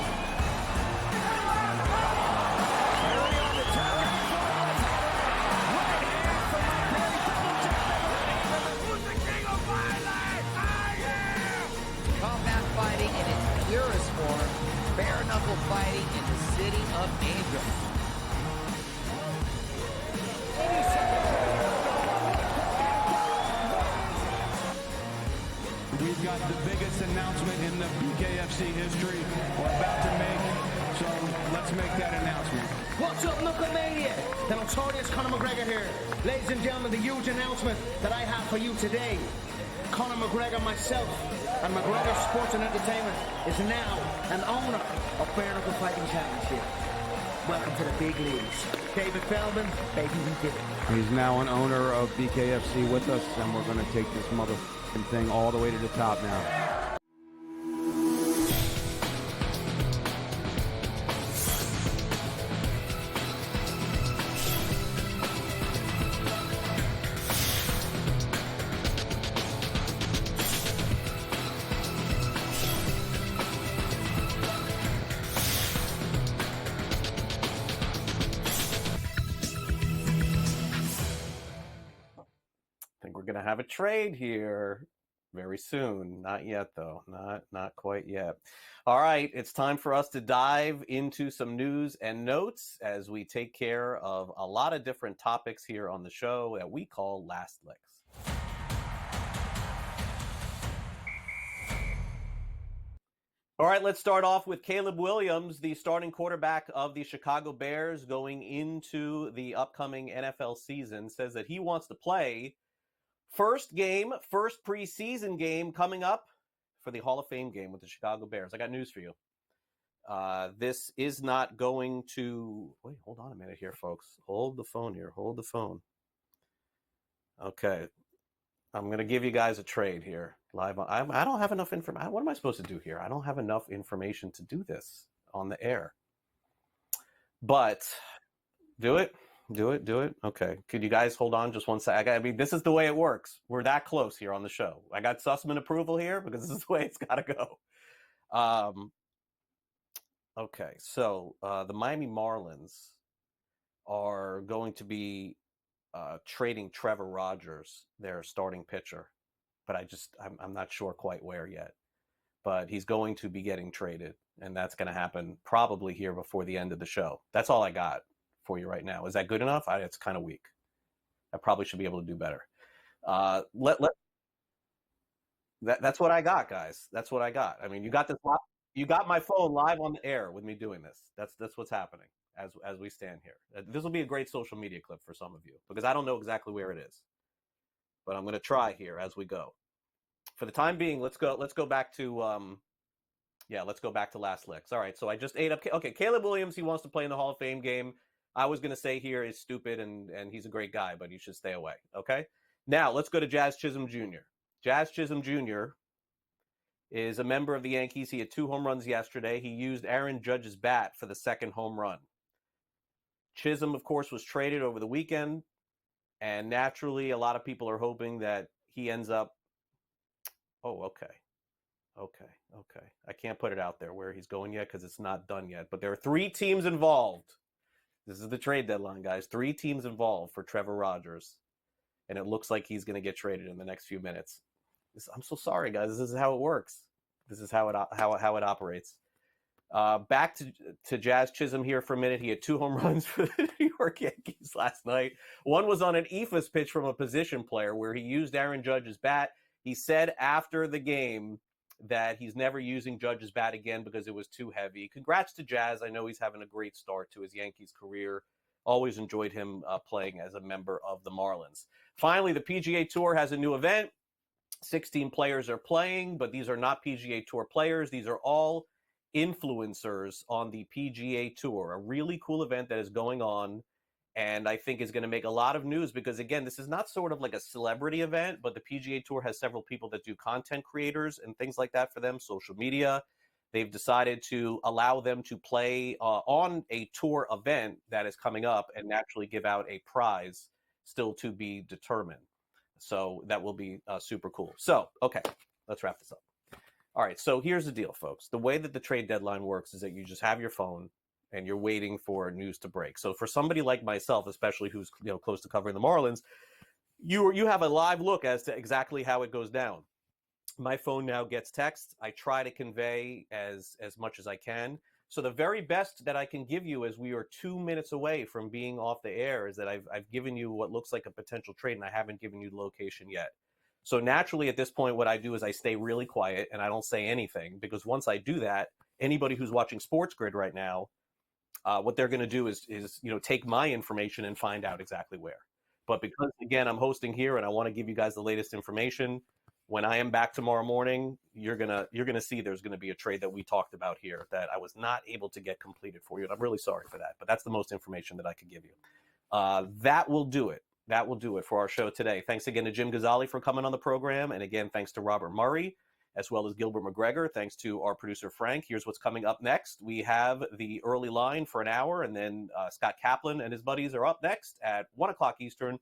Combat fighting in its purest form, bare knuckle fighting in the city of angels. We've got the biggest announcement in the BKFC history we're about to make, so let's make that announcement. What's up, Knucklemania? The notorious Conor McGregor here. Ladies and gentlemen, the huge announcement that I have for you today. Conor McGregor, myself, and McGregor Sports and Entertainment is now an owner of Bare Knuckle Fighting Championship. Welcome to the big leagues. David Feldman, baby, we did it. He's now an owner of BKFC with us, and we're going to take this motherfucking thing all the way to the top now. Gonna have a trade here very soon. Not yet, though. Not quite yet. All right, it's time for us to dive into some news and notes as we take care of a lot of different topics here on the show that we call Last Licks. All right, let's start off with Caleb Williams, the starting quarterback of the Chicago Bears going into the upcoming NFL season, says that he wants to play. First preseason game coming up for the Hall of Fame game with the Chicago Bears. I got news for you. This is not going to... Wait, hold on a minute here, folks. Hold the phone here. Hold the phone. Okay. I'm going to give you guys a trade here. Live on. I don't have enough information. What am I supposed to do here? I don't have enough information to do this on the air. But do it. Do it. Okay. Could you guys hold on just one second? I mean, this is the way it works. We're that close here on the show. I got Sussman approval here because this is the way it's got to go. Okay. So the Miami Marlins are going to be trading Trevor Rogers, their starting pitcher. But I'm not sure quite where yet. But he's going to be getting traded, and that's going to happen probably here before the end of the show. That's all I got for you right now. Is that good enough? It's kind of weak. I probably should be able to do better. That's what I got, guys. That's what I got. I mean, you got my phone live on the air with me doing this. That's what's happening as we stand here. This will be a great social media clip for some of you because I don't know exactly where it is. But I'm going to try here as we go. For the time being, let's go back to let's go back to last licks. All right, so I just ate up. Okay, Caleb Williams, he wants to play in the Hall of Fame game. I was going to say here is stupid and he's a great guy, but you should stay away. Okay, now let's go to Jazz Chisholm Jr. Jazz Chisholm Jr. is a member of the Yankees. He had 2 home runs yesterday. He used Aaron Judge's bat for the second home run. Chisholm, of course, was traded over the weekend. And naturally, a lot of people are hoping that he ends up. Oh, okay. I can't put it out there where he's going yet because it's not done yet. But there are 3 teams involved. This is the trade deadline, guys. 3 teams involved for Trevor Rogers. And it looks like he's going to get traded in the next few minutes. I'm so sorry, guys. This is how it works. This is how it operates. Back to Jazz Chisholm here for a minute. He had 2 home runs for the New York Yankees last night. One was on an eephus pitch from a position player where he used Aaron Judge's bat. He said after the game that he's never using Judge's bat again because it was too heavy. Congrats to Jazz. I know he's having a great start to his Yankees career. Always enjoyed him playing as a member of the Marlins. Finally, the PGA Tour has a new event. 16 players are playing, but these are not PGA Tour players. These are all influencers on the PGA Tour, a really cool event that is going on and I think is going to make a lot of news because, again, this is not sort of like a celebrity event, but the PGA Tour has several people that do content creators and things like that for them, social media. They've decided to allow them to play on a tour event that is coming up and naturally give out a prize still to be determined. So that will be super cool. So, okay, let's wrap this up. All right, so here's the deal, folks. The way that the trade deadline works is that you just have your phone and you're waiting for news to break. So for somebody like myself, especially who's close to covering the Marlins, you have a live look as to exactly how it goes down. My phone now gets text. I try to convey as much as I can. So the very best that I can give you as we are 2 minutes away from being off the air is that I've given you what looks like a potential trade, and I haven't given you the location yet. So naturally, at this point, what I do is I stay really quiet and I don't say anything because once I do that, anybody who's watching SportsGrid right now, what they're going to do is take my information and find out exactly where. But because, again, I'm hosting here and I want to give you guys the latest information, when I am back tomorrow morning, you're gonna see there's going to be a trade that we talked about here that I was not able to get completed for you. And I'm really sorry for that, but that's the most information that I could give you. That will do it. That will do it for our show today. Thanks again to Jim Gazzale for coming on the program. And again, thanks to Robert Murray, as well as Gilbert McGregor. Thanks to our producer, Frank. Here's what's coming up next. We have the early line for an hour, and then Scott Kaplan and his buddies are up next at 1 o'clock Eastern,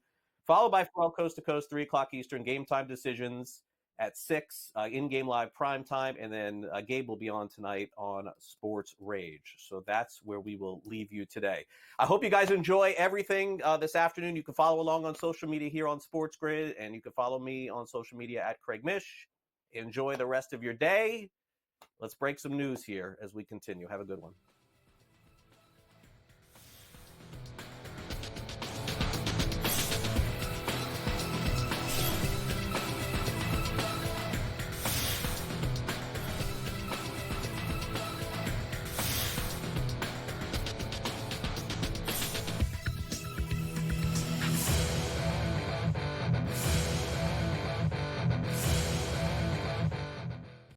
followed by From Coast to Coast, 3 o'clock Eastern, Game Time Decisions at 6, in-game live prime time, and then Gabe will be on tonight on Sports Rage. So that's where we will leave you today. I hope you guys enjoy everything this afternoon. You can follow along on social media here on SportsGrid, and you can follow me on social media at Craig Mish. Enjoy the rest of your day. Let's break some news here as we continue. Have a good one.